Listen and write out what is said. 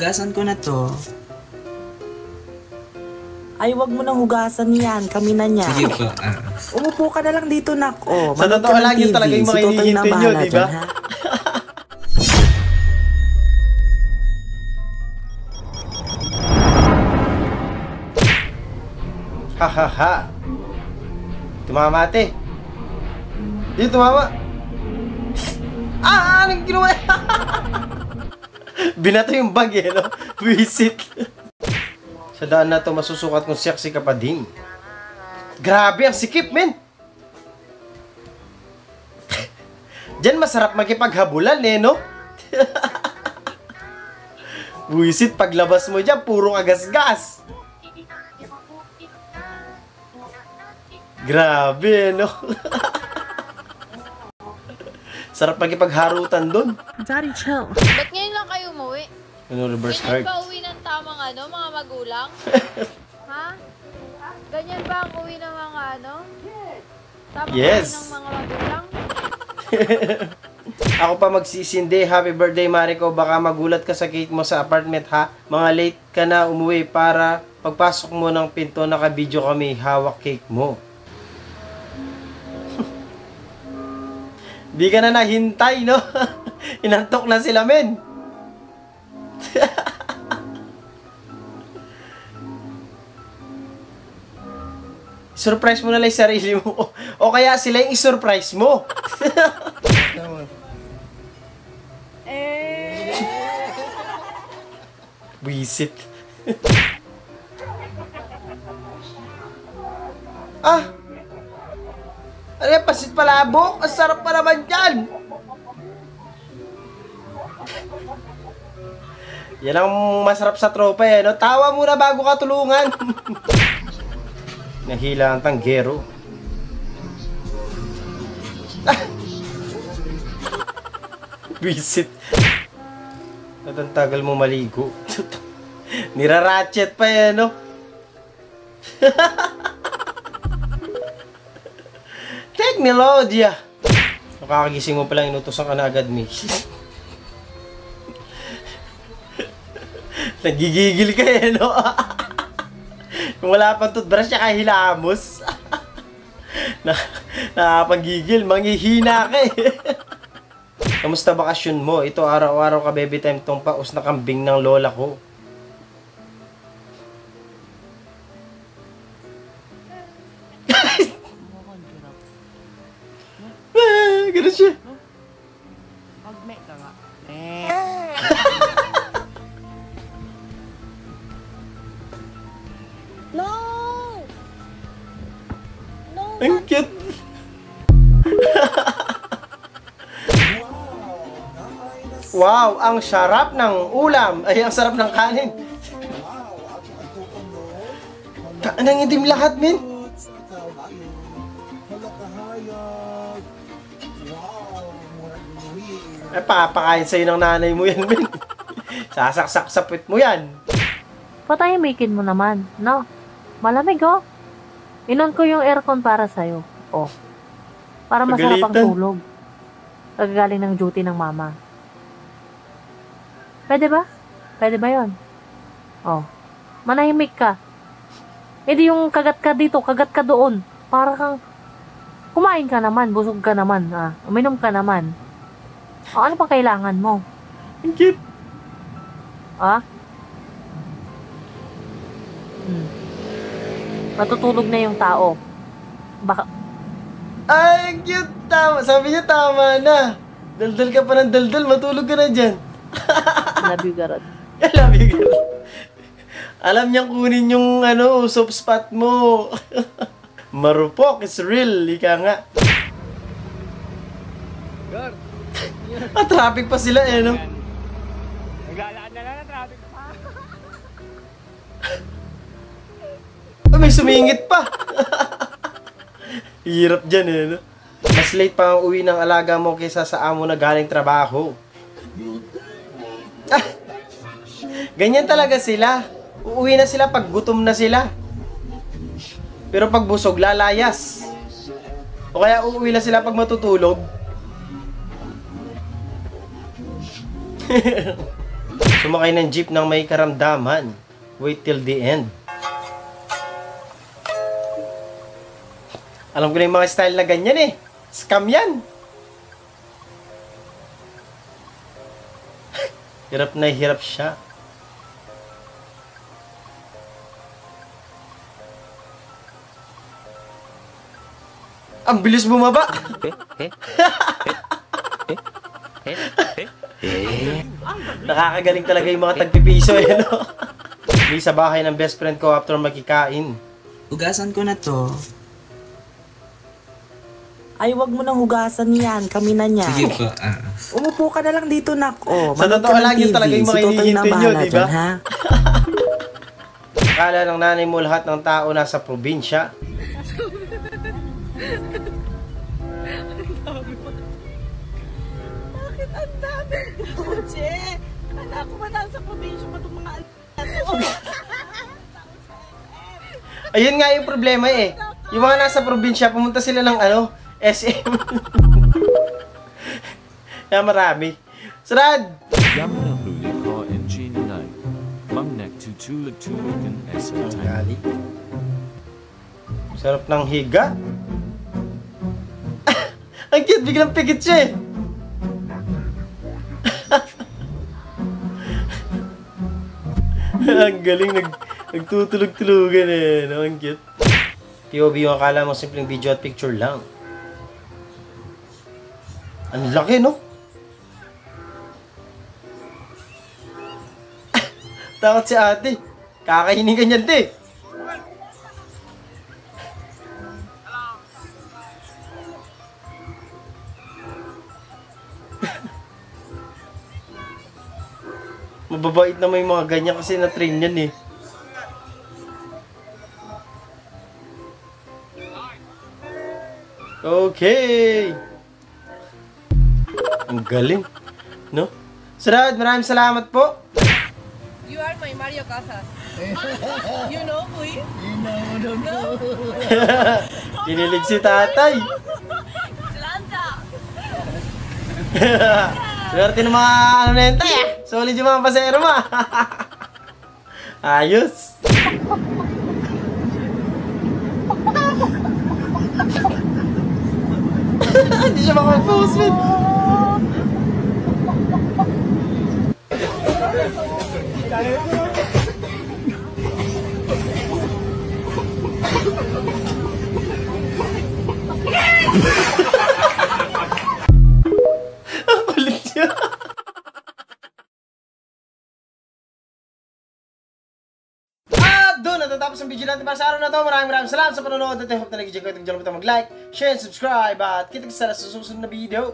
Hugasan ko na to. Ay, wag mo nang hugasan yan. Kami na niya. Sige po. Umupo ka na lang dito, nak. Oh, sa totoo lang yun talaga yung mga hinihintay nyo, di ba? Hahaha. Tumama, ate. Dito, tumama. Anong ginawa? Binato yung bag eh, no? Visit. Sa daan na to, masusukat kung sexy ka pa din. Grabe, ang sikip, men! Diyan masarap makipaghabulan eh, no? Visit, paglabas mo dyan, puro agas-gas. Grabe, no? Sarap makipagharutan dun. Daddy, chill. Ba't ngayon lang kayo umuwi? Ano, reverse Ganyan card? ba uwi ng tamang mga magulang? Ha? Ganyan ba ang uwi ng mga Tamang yes. uwi ng mga magulang? Ako pa magsisindi. Happy birthday, Mariko. Baka magulat ka sa cake mo sa apartment, ha? Mga late ka na umuwi para pagpasok mo ng pinto, naka-video kami. Hawak cake mo. Di ka na nahintay, no? Inantok na sila, men. Surprise mo na lang yung sarili mo. O kaya sila yung isurprise mo. Visit. Ah! Ano yan? Pasit palabok? Ang sarap pa naman dyan! Yan ang masarap sa tropa eh, no? Tawa muna bago ka tulungan. Nahila ang tanggero. Visit. At ang tagal mo maligo. Niraratchet pa eh, no? Technologia. Nakakagising mo palang inutosan ka na agad, Mickey. Nagigigil ka eh, no? Kung wala pang toothbrush siya kahilamos. Nakapanggigil, manghihina ka eh. Kamusta bakasyon mo? Ito araw-araw ka baby time tong paus na kambing ng lola ko. Ganun siya. Mag-make ka nga. No! No! Ang cute. Wow, ang sarap ng ulam. Ay, ang sarap ng kanin. Anong itim lahat, men? Ay, papakain sa'yo ng nanay mo yan, men. Sasaksak sa puwet mo yan. Patahimikin mo naman, no? Malamig, oh. Inon ko yung aircon para sa'yo. Oh. Para masarap ang tulog. Kagagaling ng duty ng mama. Pwede ba? Pwede ba yon? Oh. Manahimik ka. Hindi yung kagat ka dito, kagat ka doon. Para kang kumain ka naman, busog ka naman, uminom ka naman. Oh, ano pa kailangan mo? Ang cute. Matutulog na yung tao. Baka... Ay, ang cute. Tama. Sabi niya tama na. Daldal ka pa ng daldal, matulog ka na dyan. Love you, Garot. I love you, Garot. Alam niyang kunin yung soft spot mo. Marupok is real. Ika nga. Gar. Traffic pa sila eh, no? Nagalaan na lang na traffic pa. May sumingit pa. Hirap dyan eh, no? Mas late pa ang uwi ng alaga mo kaysa sa amo na galing trabaho. Ganyan talaga sila. Uuwi na sila pag gutom na sila. Pero pag busog, lalayas. O kaya uuwi na sila pag matutulog. Sumakay ng jeep ng may karamdaman. Wait till the end. Alam ko na yung mga style na ganyan eh. Scam yan. Hirap na hirap siya. Ang bilis bumaba. Nakakagaling talaga yung mga tagpipiso eh, no? Hindi sa bahay ng best friend ko after magkikain. Hugasan ko na to. Ay, wag mo nang hugasan yan. Kami na niya. Sige po. Umupo ka na lang dito, nak. Oh, Sa manood totoo ka ng lang yun TV. talaga yung mga Si Totoy na hinihintay nyo, bahala di ba? dyan, ha? Akala ng nanay mo lahat ng tao nasa probinsya. Bakit ang dami? Che, anak ko ba nasa probinsya pa itong mga Ayun nga yung problema eh. Yung mga nasa probinsya, pumunta sila ng ano, SM. Kaya marami. Sarad! Yamnahuli ko and Ginay. Mangnek tutulog-tulogan sa time. Gali. Sarap ng higa. Ang cute, biglang pikit siya eh. Ang galing, nagtutulog-tulugan eh. No, ang cute. POV yung akala mo simpleng video at picture lang. Ang laki, no? Takot si ate. Kakainin ka niyan, te. Mababait naman yung mga ganyan kasi na-train yan eh. Okay. Ang galing. No? Sarad, maraming salamat po. You are my Mario Casas. You know, Uy? Kinilig si tatay. Landa! Swerte ng mga ano na yun, tay ah. Solid yung mga pasero mo. Ayos. Hindi siya makapag-post, man. Ang kulit niya. Doon natatapos ang video natin para sa araw na to. Maraming salamat sa panonood at I hope na nag-enjoy ko. Huwag mag-like, share, subscribe at kita sa susunod na video.